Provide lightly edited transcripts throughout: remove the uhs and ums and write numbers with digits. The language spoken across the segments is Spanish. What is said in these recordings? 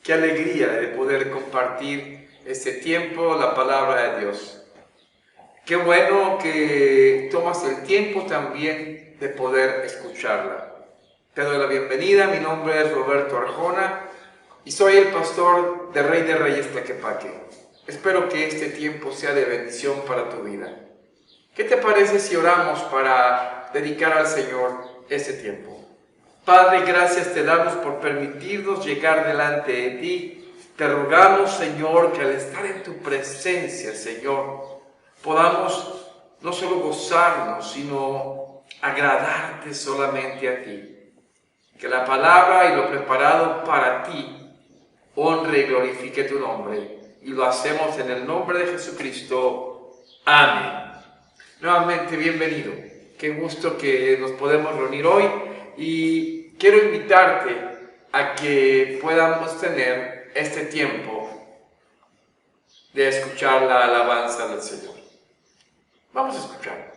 Qué alegría de poder compartir este tiempo, la palabra de Dios. Qué bueno que tomas el tiempo también de poder escucharla. Te doy la bienvenida, mi nombre es Roberto Arjona y soy el pastor de Rey de Reyes Tlaquepaque. Espero que este tiempo sea de bendición para tu vida. ¿Qué te parece si oramos para dedicar al Señor este tiempo? Padre, gracias te damos por permitirnos llegar delante de ti. Te rogamos, Señor, que al estar en tu presencia, Señor, podamos no solo gozarnos, sino agradarte solamente a ti. Que la palabra y lo preparado para ti honre y glorifique tu nombre. Y lo hacemos en el nombre de Jesucristo. Amén. Nuevamente, bienvenido. Qué gusto que nos podemos reunir hoy y quiero invitarte a que podamos tener este tiempo de escuchar la alabanza del Señor. Vamos a escuchar.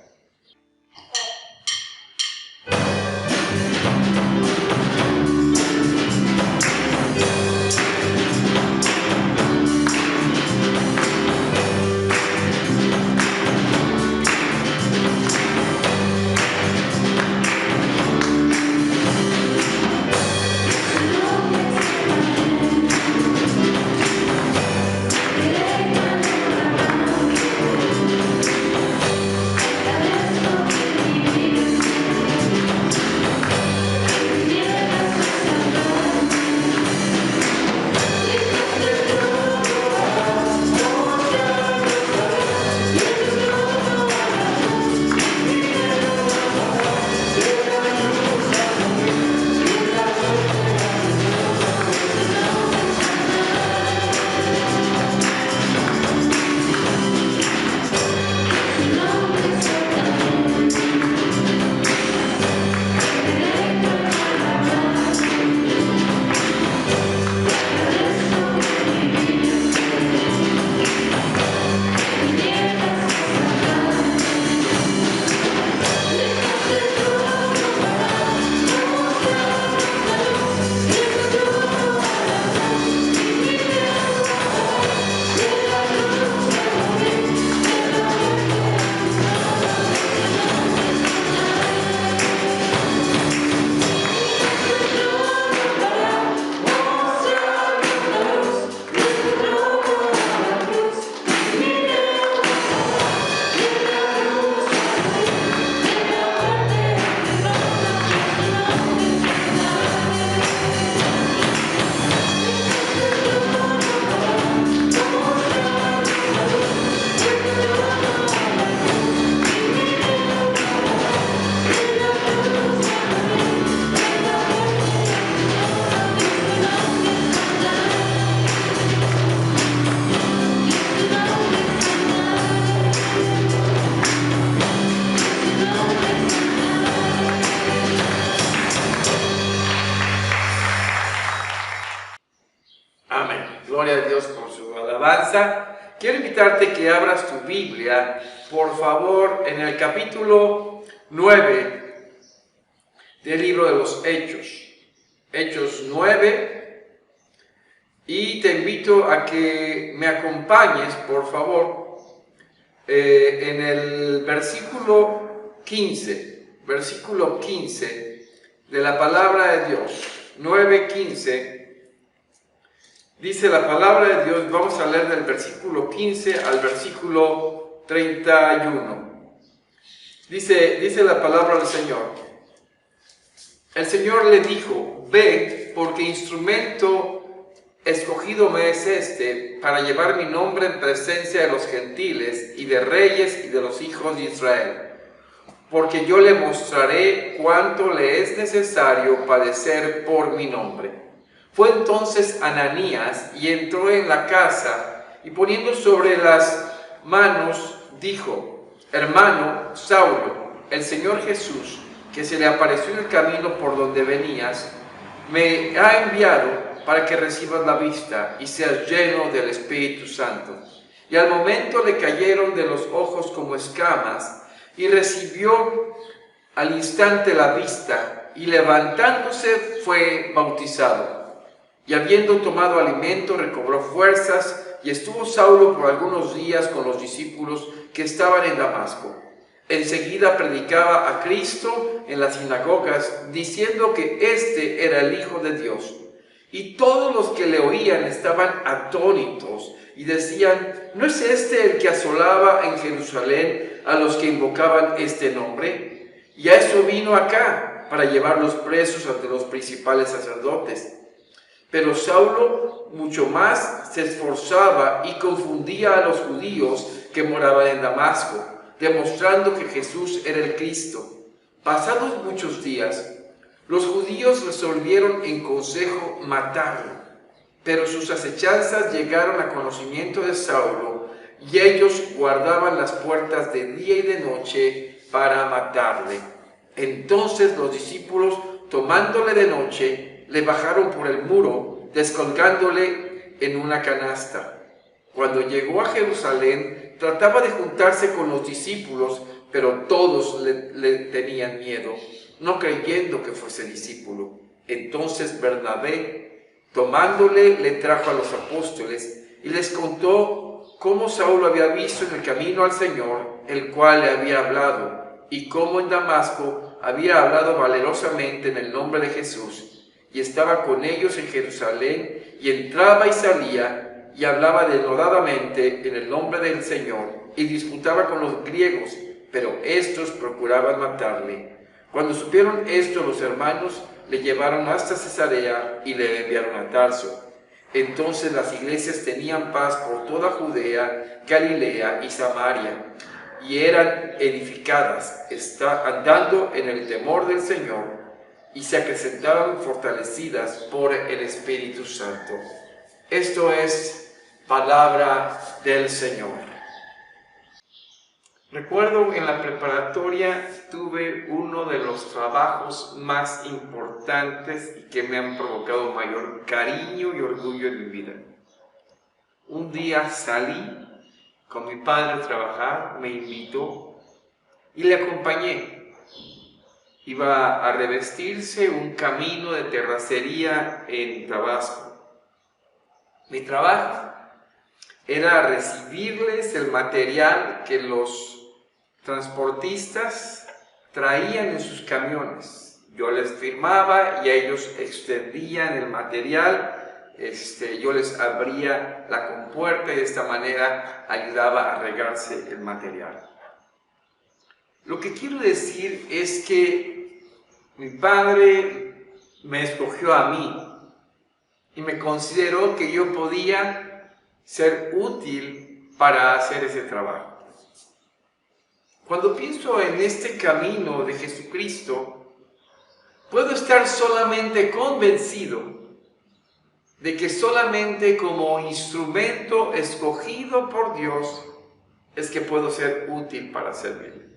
Gloria a Dios por su alabanza. Quiero invitarte que abras tu Biblia, por favor, en el capítulo 9 del libro de los Hechos. Hechos 9. Y te invito a que me acompañes, por favor, en el versículo 15. Versículo 15 de la palabra de Dios. 9:15. Dice la palabra de Dios, vamos a leer del versículo 15 al versículo 31. Dice la palabra del Señor. El Señor le dijo, ve, porque instrumento escogido me es este, para llevar mi nombre en presencia de los gentiles y de reyes y de los hijos de Israel. Porque yo le mostraré cuánto le es necesario padecer por mi nombre. Fue entonces Ananías y entró en la casa y poniendo sobre las manos dijo, hermano Saulo, el Señor Jesús, que se le apareció en el camino por donde venías, me ha enviado para que recibas la vista y seas lleno del Espíritu Santo. Y al momento le cayeron de los ojos como escamas y recibió al instante la vista y levantándose fue bautizado. Y habiendo tomado alimento, recobró fuerzas, y estuvo Saulo por algunos días con los discípulos que estaban en Damasco. Enseguida predicaba a Cristo en las sinagogas, diciendo que éste era el Hijo de Dios. Y todos los que le oían estaban atónitos y decían: ¿no es este el que asolaba en Jerusalén a los que invocaban este nombre? Y a eso vino acá, para llevarlos presos ante los principales sacerdotes. Pero Saulo mucho más se esforzaba y confundía a los judíos que moraban en Damasco, demostrando que Jesús era el Cristo. Pasados muchos días, los judíos resolvieron en consejo matarlo, pero sus acechanzas llegaron a conocimiento de Saulo, y ellos guardaban las puertas de día y de noche para matarle. Entonces los discípulos, tomándole de noche, le bajaron por el muro, descolgándole en una canasta. Cuando llegó a Jerusalén, trataba de juntarse con los discípulos, pero todos le tenían miedo, no creyendo que fuese discípulo. Entonces Bernabé, tomándole, le trajo a los apóstoles y les contó cómo Saulo había visto en el camino al Señor, el cual le había hablado, y cómo en Damasco había hablado valerosamente en el nombre de Jesús, y estaba con ellos en Jerusalén, y entraba y salía, y hablaba denodadamente en el nombre del Señor, y disputaba con los griegos, pero éstos procuraban matarle. Cuando supieron esto, los hermanos le llevaron hasta Cesarea y le enviaron a Tarso. Entonces las iglesias tenían paz por toda Judea, Galilea y Samaria, y eran edificadas, andando en el temor del Señor, y se acrecentaban fortalecidas por el Espíritu Santo. Esto es palabra del Señor. Recuerdo en la preparatoria tuve uno de los trabajos más importantes y que me han provocado mayor cariño y orgullo en mi vida. Un día salí con mi padre a trabajar, me invitó y le acompañé. Iba a revestirse un camino de terracería en Tabasco. Mi trabajo era recibirles el material que los transportistas traían en sus camiones. Yo les firmaba y ellos extendían el material. Yo les abría la compuerta y de esta manera ayudaba a regarse el material. Lo que quiero decir es que mi padre me escogió a mí y me consideró que yo podía ser útil para hacer ese trabajo. Cuando pienso en este camino de Jesucristo, puedo estar solamente convencido de que solamente como instrumento escogido por Dios es que puedo ser útil para servirle.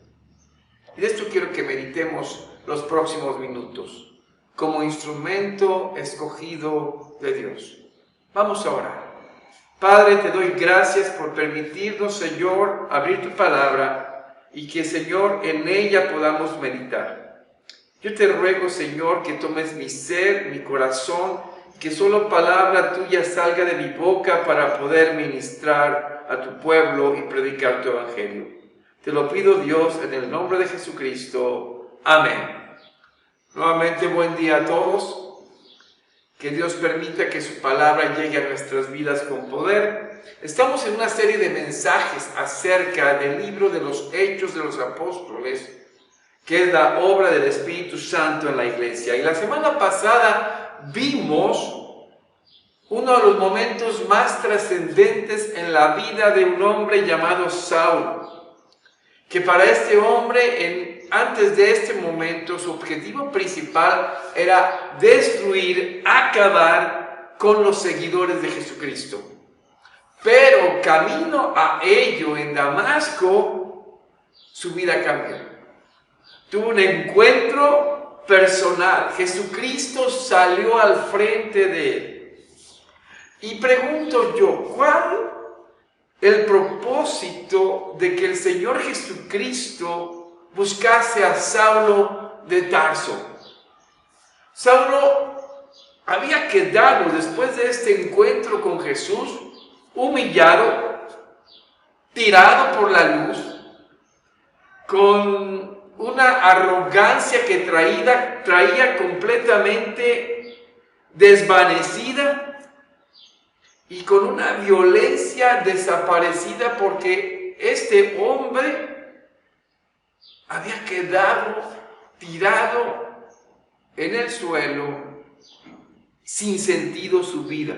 Y de esto quiero que meditemos los próximos minutos, como instrumento escogido de Dios. Vamos a orar. Padre, te doy gracias por permitirnos, Señor, abrir tu palabra y que, Señor, en ella podamos meditar. Yo te ruego, Señor, que tomes mi ser, mi corazón, que solo palabra tuya salga de mi boca para poder ministrar a tu pueblo y predicar tu evangelio. Te lo pido, Dios, en el nombre de Jesucristo. Amén. Nuevamente, buen día a todos. Que Dios permita que su palabra llegue a nuestras vidas con poder. Estamos en una serie de mensajes acerca del libro de los Hechos de los Apóstoles, que es la obra del Espíritu Santo en la iglesia. Y la semana pasada vimos uno de los momentos más trascendentes en la vida de un hombre llamado Saulo, que para este hombre, antes de este momento, su objetivo principal era destruir, acabar con los seguidores de Jesucristo. Pero camino a ello en Damasco, su vida cambió. Tuvo un encuentro personal. Jesucristo salió al frente de él. Y pregunto yo, ¿cuál el propósito de que el Señor Jesucristo buscase a Saulo de Tarso? Saulo había quedado después de este encuentro con Jesús humillado, tirado por la luz, con una arrogancia que traía completamente desvanecida y con una violencia desaparecida, porque este hombre había quedado tirado en el suelo, sin sentido su vida.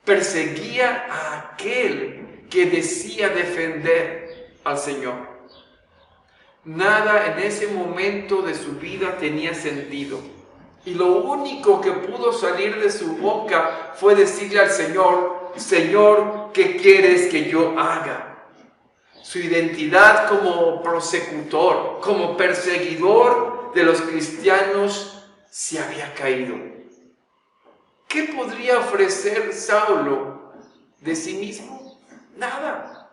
Perseguía a aquel que decía defender al Señor. Nada en ese momento de su vida tenía sentido. Y lo único que pudo salir de su boca fue decirle al Señor: Señor, ¿qué quieres que yo haga? Su identidad como persecutor, como perseguidor de los cristianos, se había caído. ¿Qué podría ofrecer Saulo de sí mismo? Nada.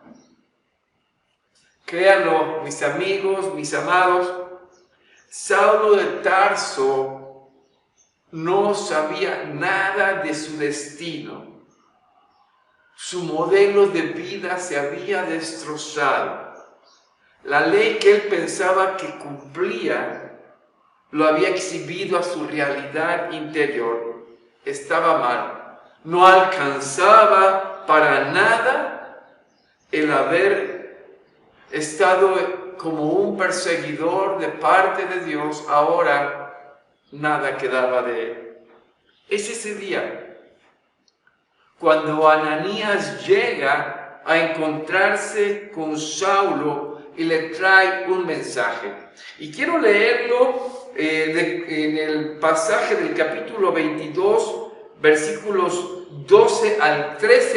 Créanlo, mis amigos, mis amados, Saulo de Tarso no sabía nada de su destino. Su modelo de vida se había destrozado. La ley que él pensaba que cumplía lo había exhibido a su realidad interior. Estaba mal. No alcanzaba para nada el haber estado como un perseguidor de parte de Dios. Ahora nada quedaba de él. Es ese día cuando Ananías llega a encontrarse con Saulo y le trae un mensaje. Y quiero leerlo en el pasaje del capítulo 22, versículos 13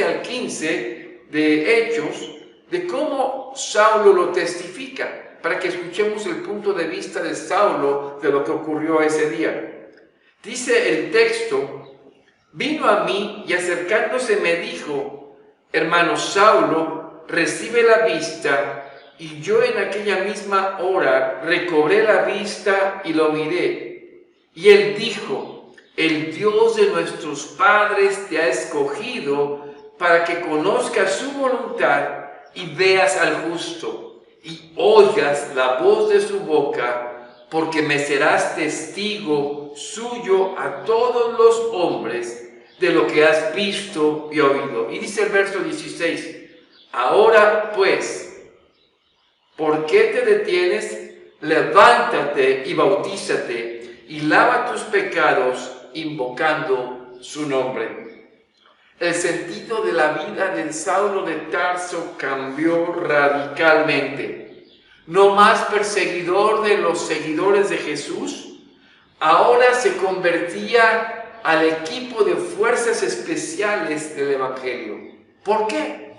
al 15 de Hechos, de cómo Saulo lo testifica, para que escuchemos el punto de vista de Saulo de lo que ocurrió ese día. Dice el texto: vino a mí y acercándose me dijo: hermano Saulo, recibe la vista. Y yo en aquella misma hora recobré la vista y lo miré. Y él dijo: el Dios de nuestros padres te ha escogido para que conozcas su voluntad y veas al justo y oigas la voz de su boca, porque me serás testigo suyo a todos los hombres de lo que has visto y oído. Y dice el verso 16: ahora pues, ¿por qué te detienes? Levántate y bautízate y lava tus pecados invocando su nombre. El sentido de la vida de Saulo de Tarso cambió radicalmente. No más perseguidor de los seguidores de Jesús, ahora se convertía al equipo de fuerzas especiales del Evangelio. ¿Por qué?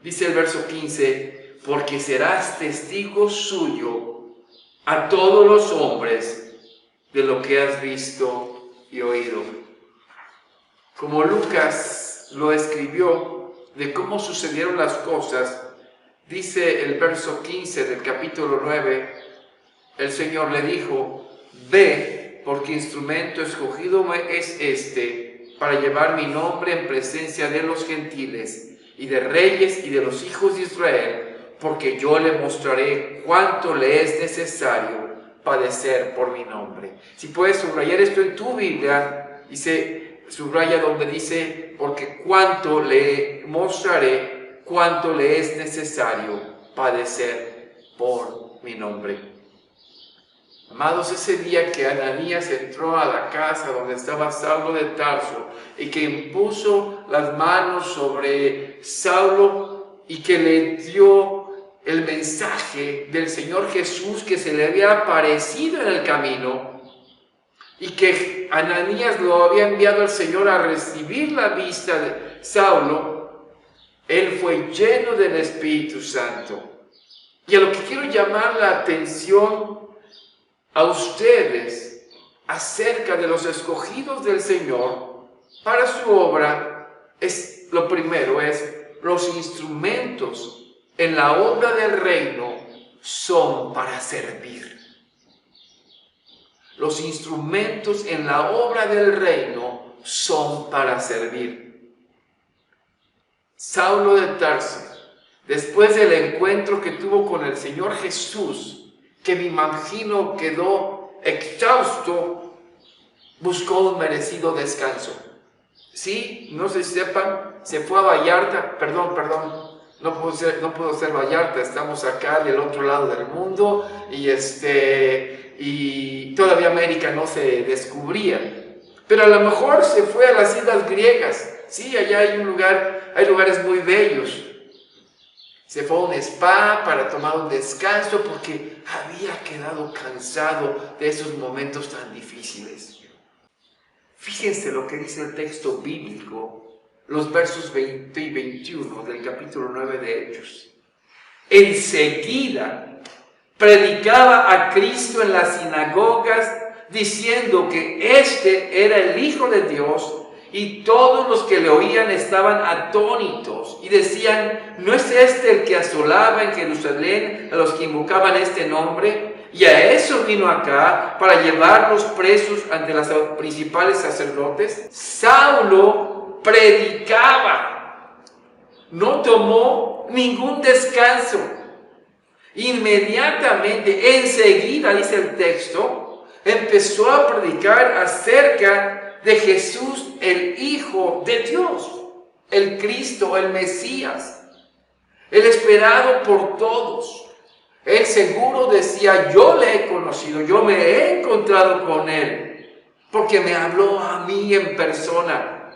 Dice el verso 15: porque serás testigo suyo a todos los hombres de lo que has visto y oído. Como Lucas lo escribió de cómo sucedieron las cosas, dice el verso 15 del capítulo 9, el Señor le dijo: ve, porque instrumento escogido es este, para llevar mi nombre en presencia de los gentiles y de reyes y de los hijos de Israel, porque yo le mostraré cuánto le es necesario padecer por mi nombre. Si puedes subrayar esto en tu Biblia, subraya donde dice: porque cuánto le mostraré, cuánto le es necesario padecer por mi nombre. Amados, ese día que Ananías entró a la casa donde estaba Saulo de Tarso y que impuso las manos sobre Saulo y que le dio el mensaje del Señor Jesús que se le había aparecido en el camino, y que Ananías lo había enviado al Señor a recibir la vista de Saulo, él fue lleno del Espíritu Santo. Y a lo que quiero llamar la atención a ustedes acerca de los escogidos del Señor para su obra, es lo primero, es los instrumentos en la obra del reino son para servir. los instrumentos en la obra del reino son para servir. Saulo de Tarso, después del encuentro que tuvo con el Señor Jesús, que me imagino quedó exhausto, buscó un merecido descanso. Sí, no se sepan, se fue a Vallarta, perdón, no puedo ser Vallarta, estamos acá del otro lado del mundo y todavía América no se descubría. Pero a lo mejor se fue a las islas griegas, sí, allá hay lugares muy bellos. Se fue a un spa para tomar un descanso porque había quedado cansado de esos momentos tan difíciles. Fíjense lo que dice el texto bíblico, los versos 20 y 21 del capítulo 9 de Hechos. Enseguida predicaba a Cristo en las sinagogas, diciendo que este era el Hijo de Dios, y todos los que le oían estaban atónitos y decían: ¿no es este el que asolaba en Jerusalén a los que invocaban este nombre? Y a eso vino acá, para llevarlos presos ante los principales sacerdotes. Saulo predicaba, no tomó ningún descanso. Inmediatamente, enseguida, dice el texto, empezó a predicar acerca de Jesús, el Hijo de Dios, el Cristo, el Mesías, el esperado por todos. Él seguro decía: yo le he conocido, yo me he encontrado con Él, porque me habló a mí en persona.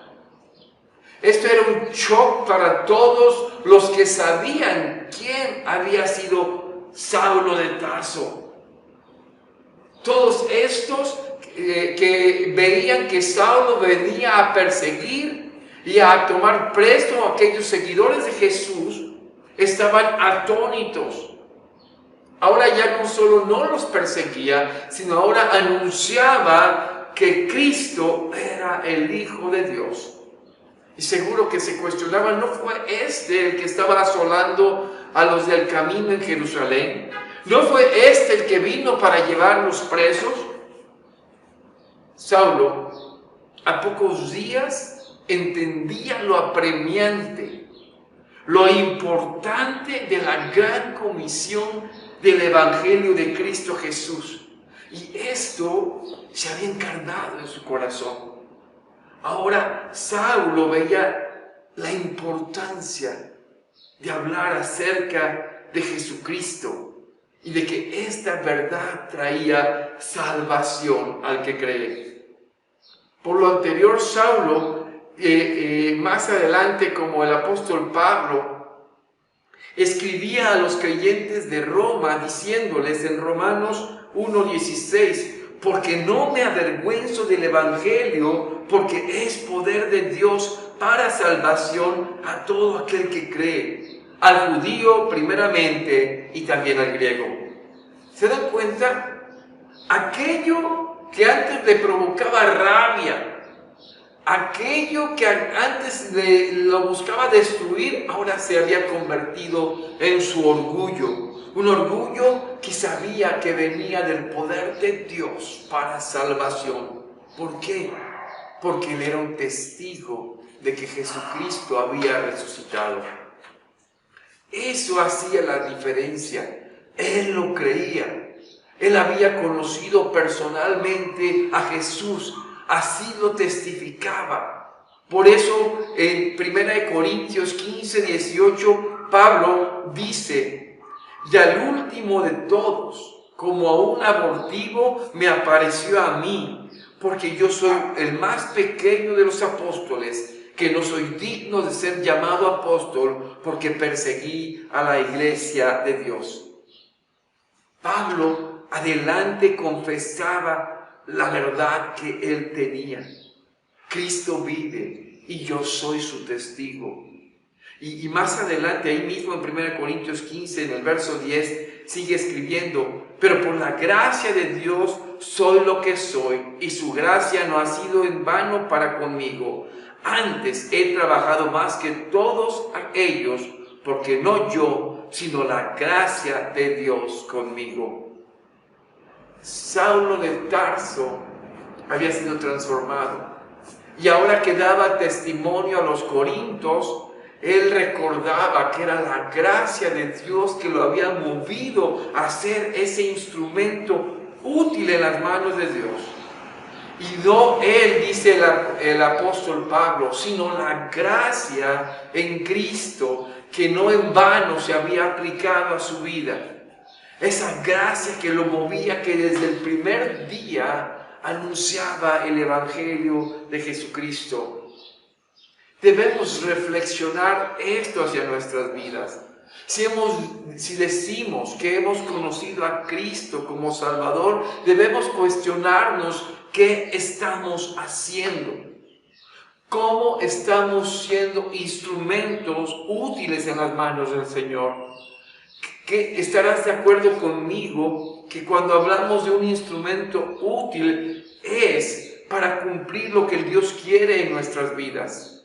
Esto era un shock para todos los que sabían quién había sido Saulo de Tarso. Todos estos que veían que Saulo venía a perseguir y a tomar preso a aquellos seguidores de Jesús, estaban atónitos. Ahora ya no solo no los perseguía, sino ahora anunciaba que Cristo era el Hijo de Dios. Y seguro que se cuestionaban: ¿no fue este el que estaba asolando a los del camino en Jerusalén? ¿No fue este el que vino para llevarlos presos? Saulo, a pocos días, entendía lo apremiante, lo importante de la gran comisión del Evangelio de Cristo Jesús. Y esto se había encarnado en su corazón. Ahora Saulo veía la importancia de hablar acerca de Jesucristo y de que esta verdad traía salvación al que cree. Por lo anterior, Saulo, más adelante, como el apóstol Pablo, escribía a los creyentes de Roma diciéndoles en Romanos 1:16: porque no me avergüenzo del Evangelio, porque es poder de Dios para salvación a todo aquel que cree, al judío primeramente y también al griego. ¿Se dan cuenta? Aquello que antes le provocaba rabia, aquello que antes lo buscaba destruir, ahora se había convertido en su orgullo. Un orgullo que sabía que venía del poder de Dios para salvación. ¿Por qué? Porque él era un testigo de que Jesucristo había resucitado. Eso hacía la diferencia. Él lo creía. Él había conocido personalmente a Jesús. Así lo testificaba. Por eso en 1 Corintios 15:18 Pablo dice: y al último de todos, como a un abortivo, me apareció a mí, porque yo soy el más pequeño de los apóstoles, que no soy digno de ser llamado apóstol, porque perseguí a la iglesia de Dios. Pablo adelante confesaba la verdad que él tenía. Cristo vive y yo soy su testigo. Y más adelante, ahí mismo en 1 Corintios 15, en el verso 10, sigue escribiendo: pero por la gracia de Dios soy lo que soy, y su gracia no ha sido en vano para conmigo. Antes he trabajado más que todos ellos, porque no yo, sino la gracia de Dios conmigo. Saulo de Tarso había sido transformado. Y ahora que daba testimonio a los corintios, él recordaba que era la gracia de Dios que lo había movido a ser ese instrumento útil en las manos de Dios. Y no él, dice el apóstol Pablo, sino la gracia en Cristo que no en vano se había aplicado a su vida. Esa gracia que lo movía, que desde el primer día anunciaba el Evangelio de Jesucristo. Debemos reflexionar esto hacia nuestras vidas. Si decimos que hemos conocido a Cristo como Salvador, debemos cuestionarnos qué estamos haciendo. ¿Cómo estamos siendo instrumentos útiles en las manos del Señor? ¿Estarás de acuerdo conmigo que cuando hablamos de un instrumento útil es para cumplir lo que Dios quiere en nuestras vidas?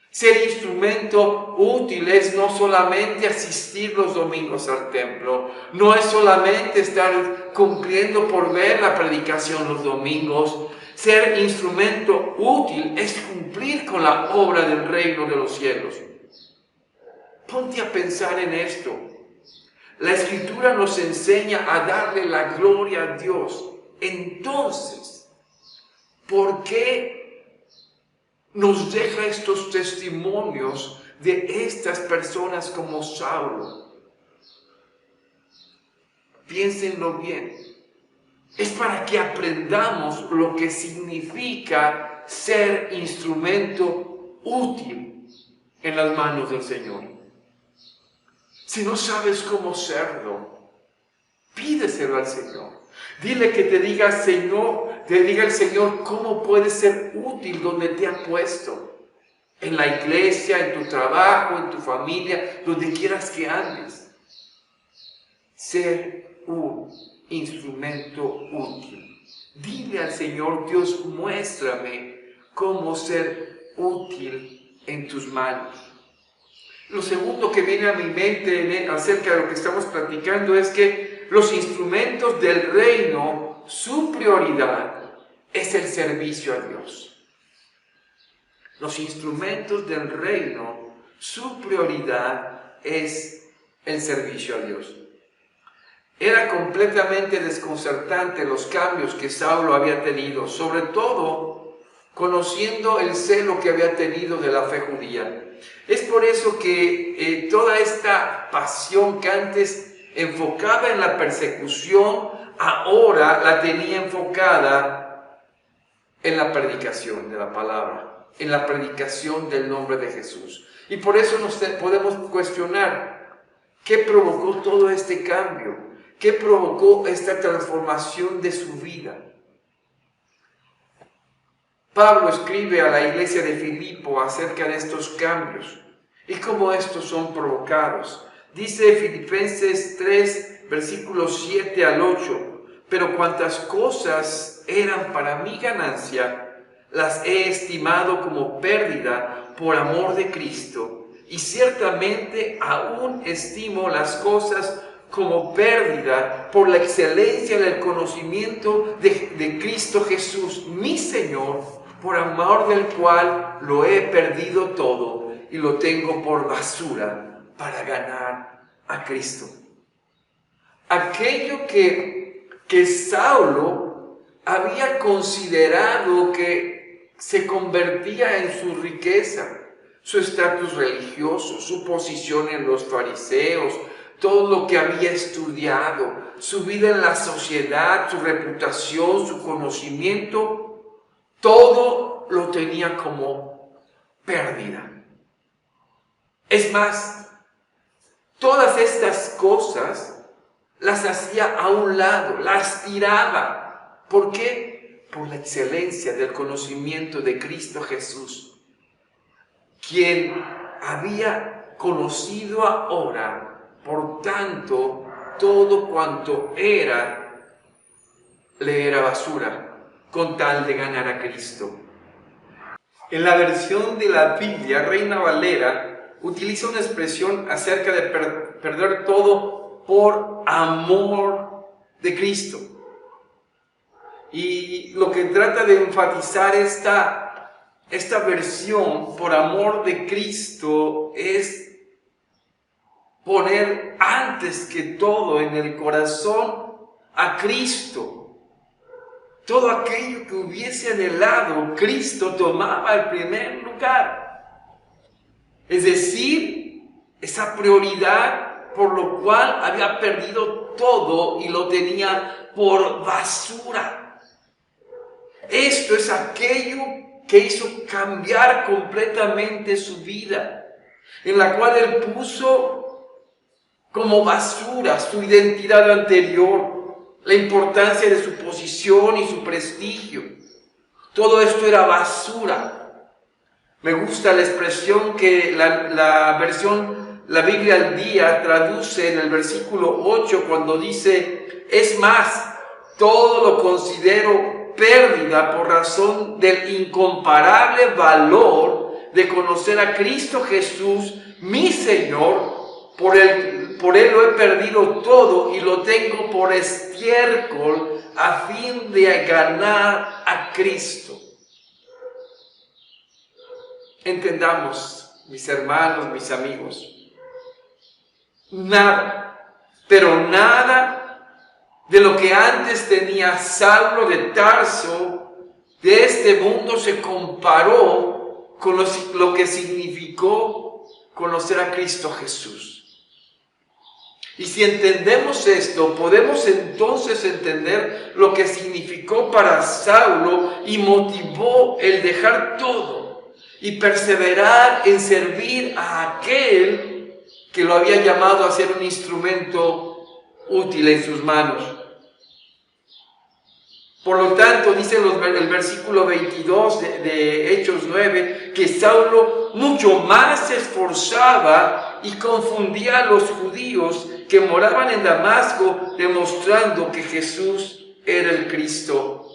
Ser instrumento útil es no solamente asistir los domingos al templo, no es solamente estar cumpliendo por ver la predicación los domingos. Ser instrumento útil es cumplir con la obra del reino de los cielos. Ponte a pensar en esto. La Escritura nos enseña a darle la gloria a Dios. Entonces, ¿por qué nos deja estos testimonios de estas personas como Saulo? Piénsenlo bien. Es para que aprendamos lo que significa ser instrumento útil en las manos del Señor. Si no sabes cómo serlo, pídeselo al Señor. Dile que te diga el Señor cómo puedes ser útil donde te ha puesto. En la iglesia, en tu trabajo, en tu familia, donde quieras que andes. Ser un instrumento útil. Dile al Señor, Dios, muéstrame cómo ser útil en tus manos. Lo segundo que viene a mi mente acerca de lo que estamos platicando es que los instrumentos del reino, su prioridad es el servicio a Dios. Los instrumentos del reino, su prioridad es el servicio a Dios. Era completamente desconcertante los cambios que Saulo había tenido, sobre todo conociendo el celo que había tenido de la fe judía. Es por eso que toda esta pasión que antes enfocaba en la persecución, ahora la tenía enfocada en la predicación de la palabra, en la predicación del nombre de Jesús. Y por eso nos podemos cuestionar, ¿qué provocó todo este cambio? ¿Qué provocó esta transformación de su vida? Pablo escribe a la iglesia de Filipo acerca de estos cambios y cómo estos son provocados. Dice Filipenses 3, versículos 7 al 8, pero cuantas cosas eran para mi ganancia, las he estimado como pérdida por amor de Cristo, y ciertamente aún estimo las cosas como pérdida por la excelencia del conocimiento de Cristo Jesús, mi Señor, por amor del cual lo he perdido todo y lo tengo por basura para ganar a Cristo. Aquello que Saulo había considerado que se convertía en su riqueza, su estatus religioso, su posición en los fariseos, todo lo que había estudiado, su vida en la sociedad, su reputación, su conocimiento, todo lo tenía como pérdida. Es más, todas estas cosas las hacía a un lado, las tiraba. ¿Por qué? Por la excelencia del conocimiento de Cristo Jesús, quien había conocido ahora. Por tanto, todo cuanto era, le era basura, con tal de ganar a Cristo. En la versión de la Biblia, Reina Valera utiliza una expresión acerca de perder todo por amor de Cristo. Y lo que trata de enfatizar esta versión, por amor de Cristo, es poner antes que todo en el corazón a Cristo. Todo aquello que hubiese anhelado, Cristo tomaba el primer lugar. Es decir, esa prioridad por lo cual había perdido todo y lo tenía por basura. Esto es aquello que hizo cambiar completamente su vida, en la cual él puso como basura su identidad anterior, la importancia de su posición y su prestigio. Todo esto era basura. Me gusta la expresión que la Biblia al Día traduce en el versículo 8 cuando dice: es más, todo lo considero pérdida por razón del incomparable valor de conocer a Cristo Jesús, mi Señor. Por él lo he perdido todo y lo tengo por estiércol a fin de ganar a Cristo. Entendamos, mis hermanos, mis amigos, nada, pero nada de lo que antes tenía Saulo de Tarso de este mundo se comparó con lo que significó conocer a Cristo Jesús. Y si entendemos esto, podemos entonces entender lo que significó para Saulo y motivó el dejar todo y perseverar en servir a aquel que lo había llamado a ser un instrumento útil en sus manos. Por lo tanto, dice el versículo 22 de Hechos 9, que Saulo mucho más se esforzaba y confundía a los judíos que moraban en Damasco, demostrando que Jesús era el Cristo.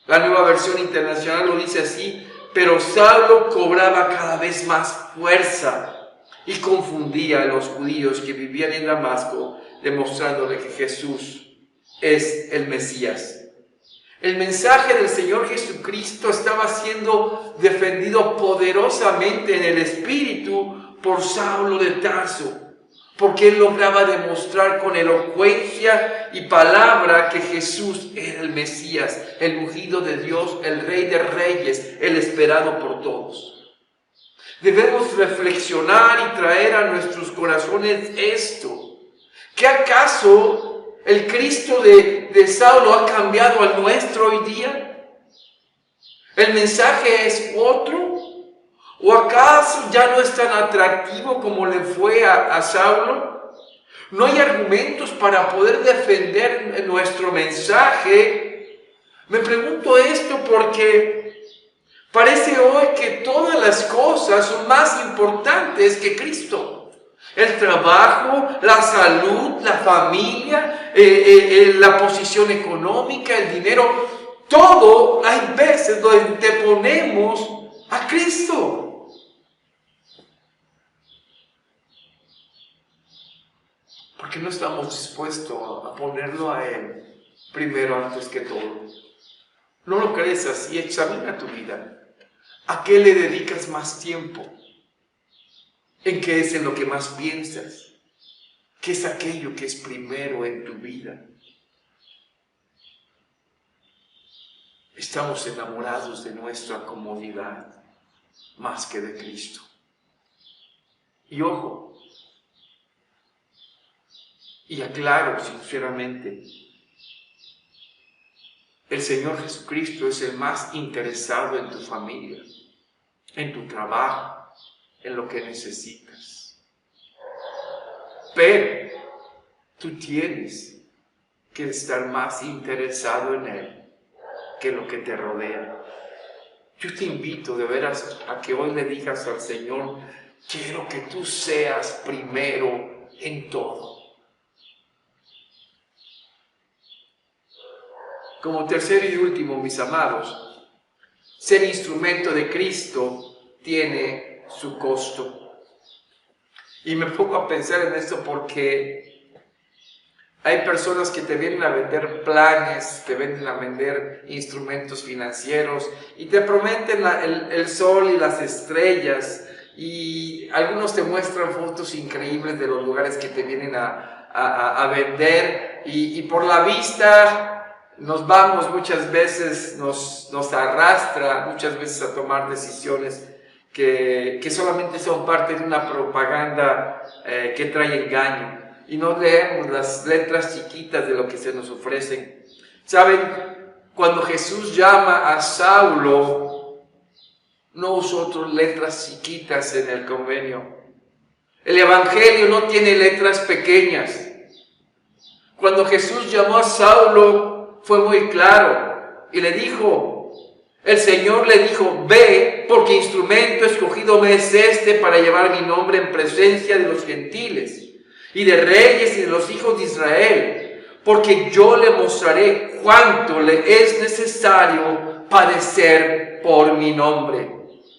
La Nueva Versión Internacional lo dice así: pero Saulo cobraba cada vez más fuerza y confundía a los judíos que vivían en Damasco, demostrándole que Jesús es el Mesías. El mensaje del Señor Jesucristo estaba siendo defendido poderosamente en el Espíritu por Saulo de Tarso, porque él lograba demostrar con elocuencia y palabra que Jesús era el Mesías, el ungido de Dios, el Rey de Reyes, el esperado por todos. Debemos reflexionar y traer a nuestros corazones esto. ¿Qué acaso el Cristo de Saulo ha cambiado al nuestro hoy día? ¿El mensaje es otro? ¿O acaso ya no es tan atractivo como le fue a Saulo? ¿No hay argumentos para poder defender nuestro mensaje? Me pregunto esto porque parece hoy que todas las cosas son más importantes que Cristo. El trabajo, la salud, la familia, la posición económica, el dinero, todo hay veces donde te ponemos a Cristo. Porque no estamos dispuestos a ponerlo a Él primero antes que todo. ¿No lo crees así? Examina tu vida. ¿A qué le dedicas más tiempo? ¿En qué es en lo que más piensas? ¿Qué es aquello que es primero en tu vida? Estamos enamorados de nuestra comodidad más que de Cristo. Y ojo, y aclaro sinceramente, el Señor Jesucristo es el más interesado en tu familia, en tu trabajo, en lo que necesitas. Pero tú tienes que estar más interesado en Él que lo que te rodea. Yo te invito de veras a que hoy le digas al Señor: quiero que tú seas primero en todo. Como tercero y último, mis amados, ser instrumento de Cristo tiene su costo. Y me pongo a pensar en esto porque Hay personas que te vienen a vender planes, te vienen a vender instrumentos financieros y te prometen el sol y las estrellas, y algunos te muestran fotos increíbles de los lugares que te vienen a vender, y por la vista nos vamos muchas veces, nos arrastra muchas veces a tomar decisiones que solamente son parte de una propaganda que trae engaño. Y no leemos las letras chiquitas de lo que se nos ofrecen. ¿Saben? Cuando Jesús llama a Saulo, no usó otras letras chiquitas en el convenio. El Evangelio no tiene letras pequeñas. Cuando Jesús llamó a Saulo, fue muy claro y le dijo, el Señor le dijo, ve, porque instrumento escogido me es este para llevar mi nombre en presencia de los gentiles y de reyes y de los hijos de Israel, porque yo le mostraré cuánto le es necesario padecer por mi nombre.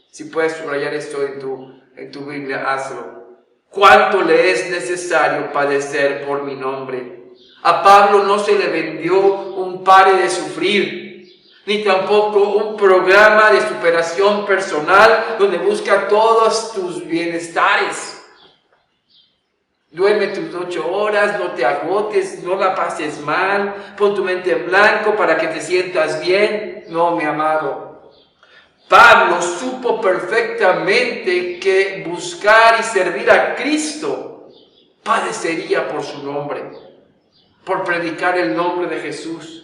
Si puedes subrayar esto en tu Biblia, hazlo. Cuánto le es necesario padecer por mi nombre. A Pablo no se le vendió un pare de sufrir, ni tampoco un programa de superación personal donde busca todos tus bienestares. Duerme tus 8 horas, no te agotes, no la pases mal, pon tu mente en blanco para que te sientas bien. No, mi amado. Pablo supo perfectamente que buscar y servir a Cristo padecería por su nombre, por predicar el nombre de Jesús.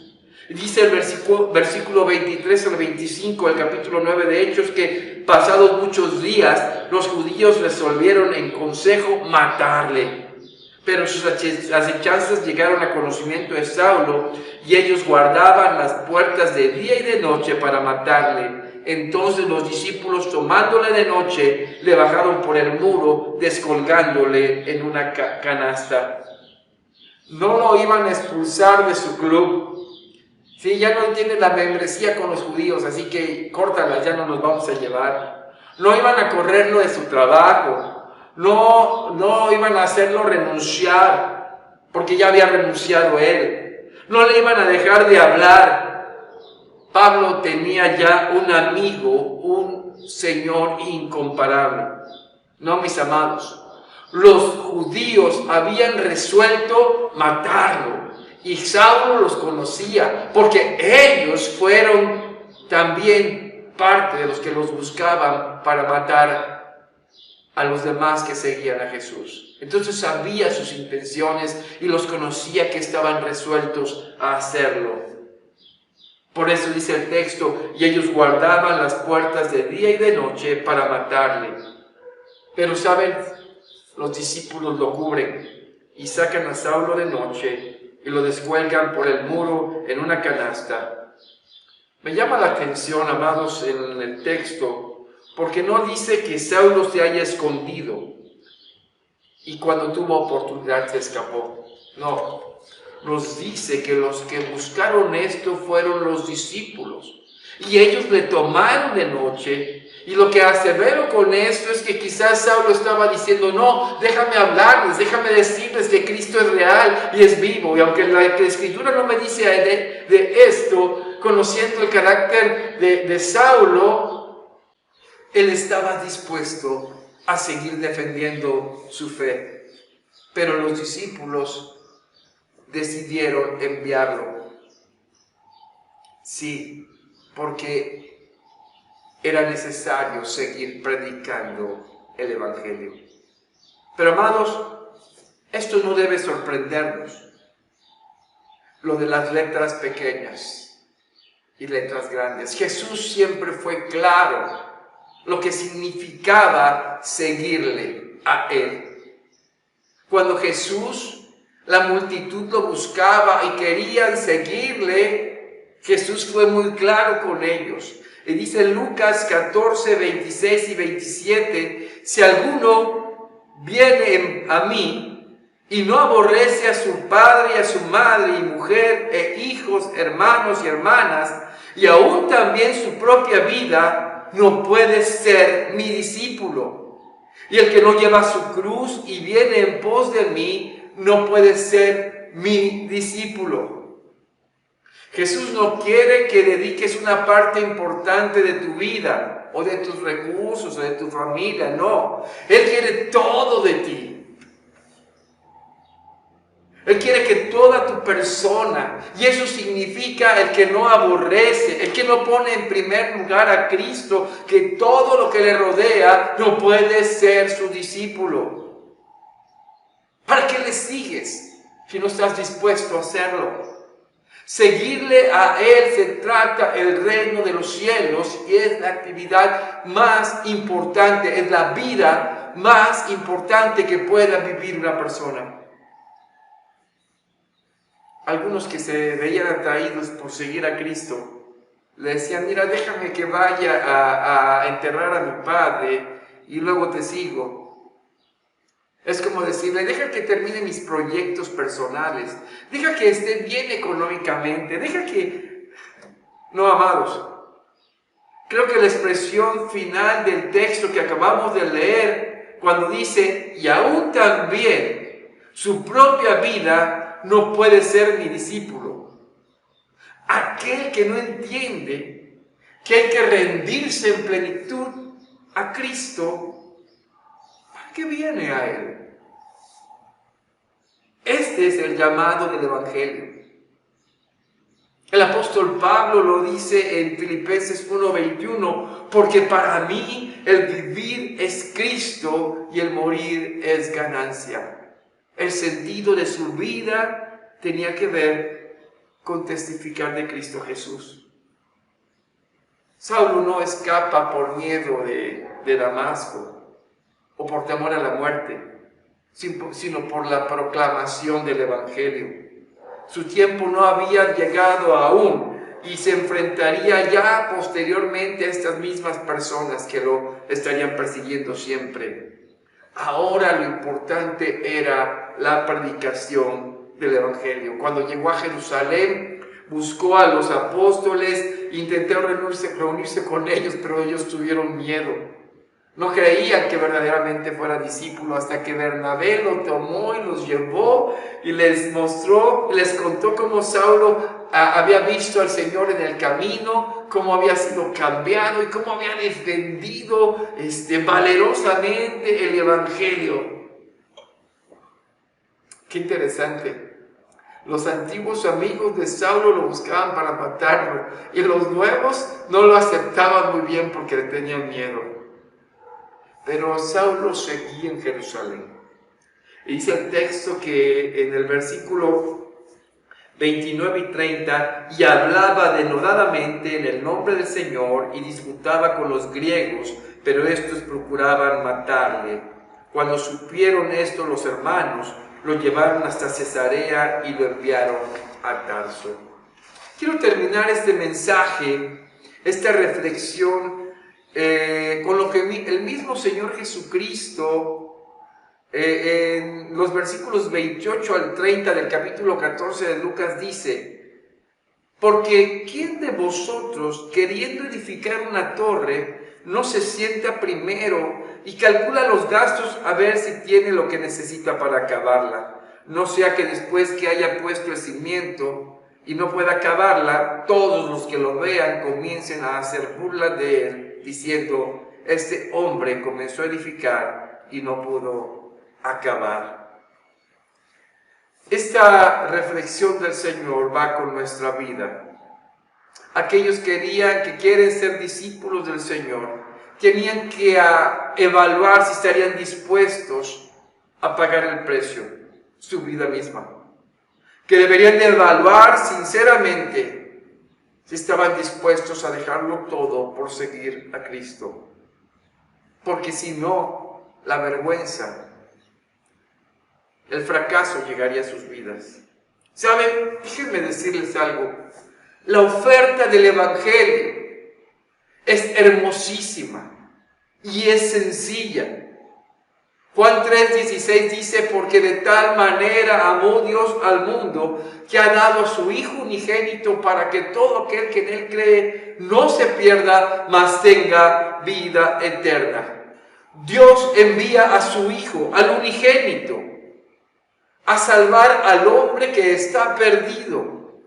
Dice el versículo 23 al 25 del capítulo 9 de Hechos que pasados muchos días los judíos resolvieron en consejo matarle. Pero sus acechanzas llegaron a conocimiento de Saulo y ellos guardaban las puertas de día y de noche para matarle. Entonces los discípulos, tomándole de noche, le bajaron por el muro, descolgándole en una canasta. No lo iban a expulsar de su club. Sí, ya no tiene la membresía con los judíos, así que córtala, ya no nos vamos a llevar. No iban a correrlo de su trabajo, no iban a hacerlo renunciar, porque ya había renunciado él. No le iban a dejar de hablar. Pablo tenía ya un amigo, un Señor incomparable. No, mis amados, los judíos habían resuelto matarlo. Y Saulo los conocía, porque ellos fueron también parte de los que los buscaban para matar a los demás que seguían a Jesús. Entonces sabía sus intenciones y los conocía que estaban resueltos a hacerlo. Por eso dice el texto, y ellos guardaban las puertas de día y de noche para matarle. Pero saben, los discípulos lo cubren y sacan a Saulo de noche y lo descuelgan por el muro en una canasta. Me llama la atención, amados, en el texto, porque no dice que Saulo se haya escondido y cuando tuvo oportunidad se escapó. No, nos dice que los que buscaron esto fueron los discípulos y ellos le tomaron de noche. Y lo que asevero con esto es que quizás Saulo estaba diciendo, no, déjame hablarles, déjame decirles que Cristo es real y es vivo. Y aunque la Escritura no me dice de esto, conociendo el carácter de Saulo, él estaba dispuesto a seguir defendiendo su fe. Pero los discípulos decidieron enviarlo. Sí, porque era necesario seguir predicando el Evangelio. Pero amados, esto no debe sorprendernos. Lo de las letras pequeñas y letras grandes. Jesús siempre fue claro lo que significaba seguirle a Él. Cuando Jesús, la multitud lo buscaba y querían seguirle, Jesús fue muy claro con ellos. Y dice Lucas 14, 26 y 27, si alguno viene a mí y no aborrece a su padre y a su madre y mujer e hijos, hermanos y hermanas, y aún también su propia vida, no puede ser mi discípulo. Y el que no lleva su cruz y viene en pos de mí, no puede ser mi discípulo. Jesús no quiere que dediques una parte importante de tu vida, o de tus recursos, o de tu familia, no. Él quiere todo de ti. Él quiere que toda tu persona, y eso significa el que no aborrece, el que no pone en primer lugar a Cristo, que todo lo que le rodea no puede ser su discípulo. ¿Para qué le sigues si no estás dispuesto a hacerlo? Seguirle a Él se trata el reino de los cielos y es la actividad más importante, es la vida más importante que pueda vivir una persona. Algunos que se veían atraídos por seguir a Cristo, le decían, mira, déjame que vaya a enterrar a mi padre y luego te sigo. Es como decirle, deja que termine mis proyectos personales, deja que esté bien económicamente, deja que... No, amados, creo que la expresión final del texto que acabamos de leer, cuando dice, y aún también su propia vida no puede ser mi discípulo. Aquel que no entiende que hay que rendirse en plenitud a Cristo, ¿para qué viene a Él? Este es el llamado del Evangelio. El apóstol Pablo lo dice en Filipenses 1:21, porque para mí el vivir es Cristo y el morir es ganancia. El sentido de su vida tenía que ver con testificar de Cristo Jesús. Saulo no escapa por miedo de Damasco o por temor a la muerte, sino por la proclamación del Evangelio. Su tiempo no había llegado aún y se enfrentaría ya posteriormente a estas mismas personas que lo estarían persiguiendo siempre. Ahora lo importante era la predicación del Evangelio. Cuando llegó a Jerusalén, buscó a los apóstoles, intentó reunirse con ellos, pero ellos tuvieron miedo. No creían que verdaderamente fuera discípulo hasta que Bernabé lo tomó y los llevó y les mostró, les contó cómo Saulo había visto al Señor en el camino, cómo había sido cambiado y cómo había defendido valerosamente el Evangelio. Qué interesante. Los antiguos amigos de Saulo lo buscaban para matarlo y los nuevos no lo aceptaban muy bien porque le tenían miedo. Pero Saulo seguía en Jerusalén. Y dice el texto que en el versículo 29 y 30, y hablaba denodadamente en el nombre del Señor y disputaba con los griegos, pero estos procuraban matarle. Cuando supieron esto los hermanos, lo llevaron hasta Cesarea y lo enviaron a Tarso. Quiero terminar este mensaje, esta reflexión, con lo que el mismo Señor Jesucristo en los versículos 28 al 30 del capítulo 14 de Lucas dice: porque ¿quién de vosotros, queriendo edificar una torre, no se sienta primero y calcula los gastos a ver si tiene lo que necesita para acabarla? No sea que después que haya puesto el cimiento y no pueda acabarla, todos los que lo vean comiencen a hacer burla de él, diciendo: este hombre comenzó a edificar y no pudo acabar. Esta reflexión del Señor va con nuestra vida. Aquellos que quieren ser discípulos del Señor tenían que evaluar si estarían dispuestos a pagar el precio, su vida misma. Que deberían de evaluar sinceramente si estaban dispuestos a dejarlo todo por seguir a Cristo. Porque si no, la vergüenza, el fracaso llegaría a sus vidas. ¿Saben? Déjenme decirles algo. La oferta del Evangelio es hermosísima y es sencilla. Juan 3:16 dice: porque de tal manera amó Dios al mundo que ha dado a su Hijo unigénito para que todo aquel que en Él cree no se pierda, mas tenga vida eterna. Dios envía a su Hijo, al unigénito, a salvar al hombre que está perdido.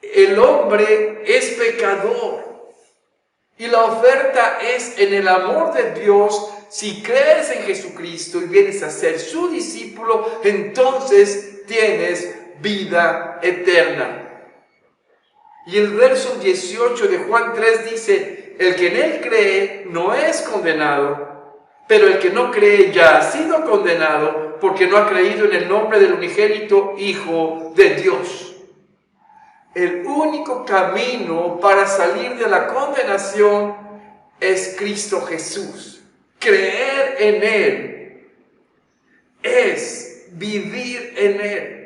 El hombre es pecador y la oferta es en el amor de Dios. Si crees en Jesucristo y vienes a ser su discípulo, entonces tienes vida eterna. Y el verso 18 de Juan 3 dice: el que en él cree no es condenado, pero el que no cree ya ha sido condenado porque no ha creído en el nombre del unigénito Hijo de Dios. El único camino para salir de la condenación es Cristo Jesús. Creer en Él es vivir en Él.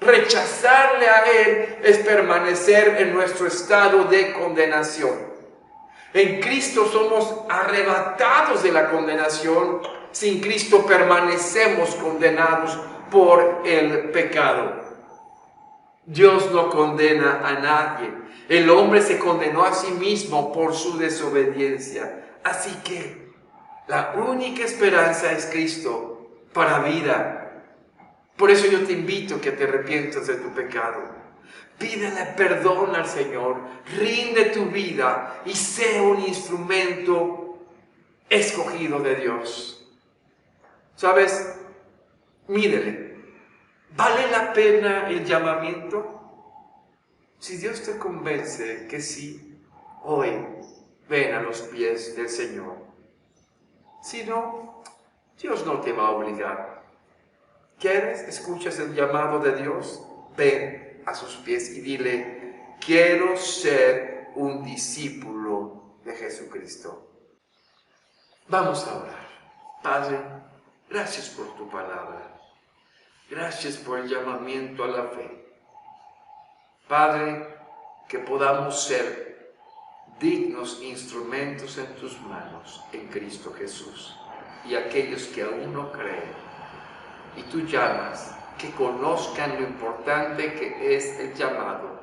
Rechazarle a Él es permanecer en nuestro estado de condenación. En Cristo somos arrebatados de la condenación. Sin Cristo permanecemos condenados por el pecado. Dios no condena a nadie. El hombre se condenó a sí mismo por su desobediencia. Así que la única esperanza es Cristo para vida. Por eso yo te invito a que te arrepientas de tu pecado. Pídele perdón al Señor, rinde tu vida y sé un instrumento escogido de Dios. ¿Sabes? Mídele. ¿Vale la pena el llamamiento? Si Dios te convence que sí, hoy ven a los pies del Señor. Si no, Dios no te va a obligar. ¿Quieres? ¿Escuchas el llamado de Dios? Ven a sus pies y dile: quiero ser un discípulo de Jesucristo. Vamos a orar. Padre, gracias por tu palabra. Gracias por el llamamiento a la fe. Padre, que podamos ser dignos instrumentos en tus manos en Cristo Jesús. Y aquellos que aún no creen, y tú llamas, que conozcan lo importante que es el llamado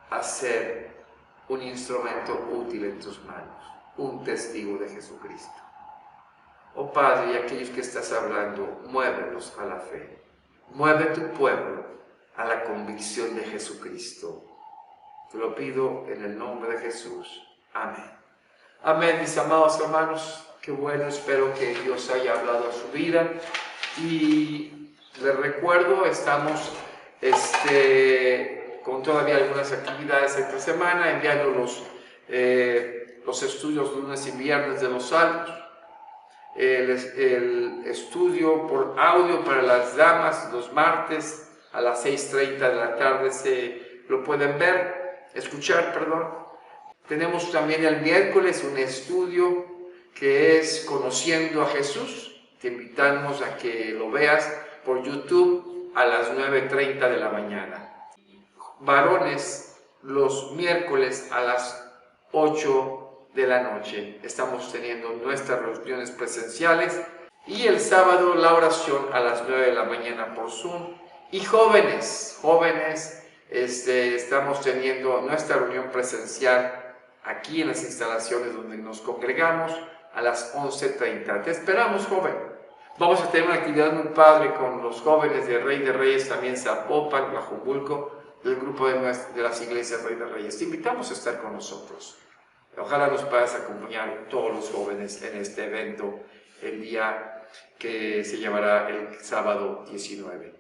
a ser un instrumento útil en tus manos, un testigo de Jesucristo. Oh Padre, y aquellos que estás hablando, muévelos a la fe. Mueve tu pueblo a la convicción de Jesucristo. Te lo pido en el nombre de Jesús. Amén. Amén, mis amados hermanos. Qué bueno, espero que Dios haya hablado a su vida. Y les recuerdo, estamos con todavía algunas actividades esta semana, enviando los estudios lunes y viernes de los salmos. El estudio por audio para las damas los martes a las 6:30 de la tarde se lo pueden escuchar. Tenemos también el miércoles un estudio que es Conociendo a Jesús. Te invitamos a que lo veas por YouTube a las 9:30 de la mañana. Varones, los miércoles a las 8 de la noche estamos teniendo nuestras reuniones presenciales, y el sábado la oración a las 9 de la mañana por Zoom. Y jóvenes, estamos teniendo nuestra reunión presencial aquí en las instalaciones donde nos congregamos a las 11:30. Te esperamos, joven. Vamos a tener una actividad muy padre con los jóvenes de Rey de Reyes, también Zapopan, Tlajomulco, del grupo de las iglesias Rey de Reyes. Te invitamos a estar con nosotros. Ojalá nos puedas acompañar todos los jóvenes en este evento el día que se llamará el sábado 19.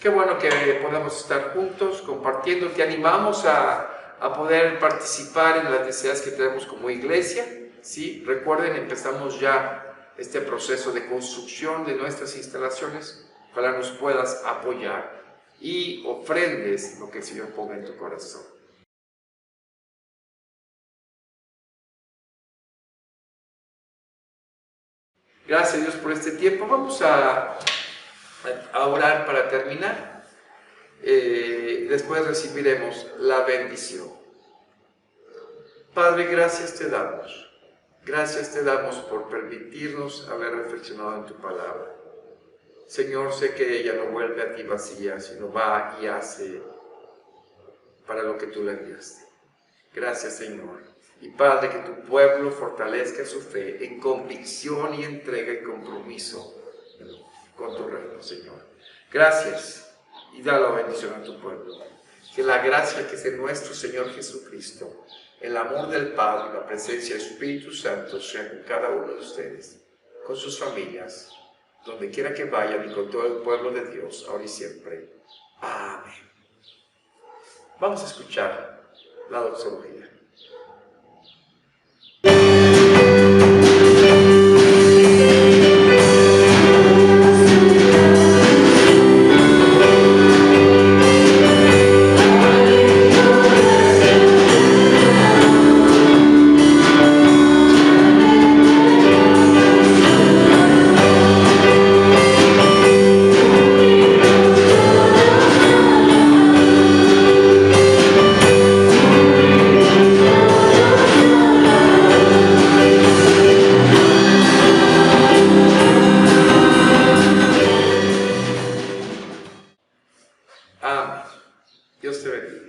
Qué bueno que podamos estar juntos compartiendo. Te animamos a poder participar en las necesidades que tenemos como iglesia. ¿Sí? Recuerden, empezamos ya este proceso de construcción de nuestras instalaciones. Ojalá nos puedas apoyar y ofrendes lo que el Señor ponga en tu corazón. Gracias a Dios por este tiempo. Vamos a orar para terminar. Después recibiremos la bendición. Padre, gracias te damos. Gracias te damos por permitirnos haber reflexionado en tu palabra. Señor, sé que ella no vuelve a ti vacía, sino va y hace para lo que tú le enviaste. Gracias, Señor. Y Padre, que tu pueblo fortalezca su fe en convicción y entrega y compromiso con tu reino, Señor. Gracias y da la bendición a tu pueblo. Que la gracia que es de nuestro Señor Jesucristo, el amor del Padre y la presencia del Espíritu Santo sea con cada uno de ustedes, con sus familias, donde quiera que vayan y con todo el pueblo de Dios, ahora y siempre. Amén. Vamos a escuchar la doxología. Amén. Dios te bendiga.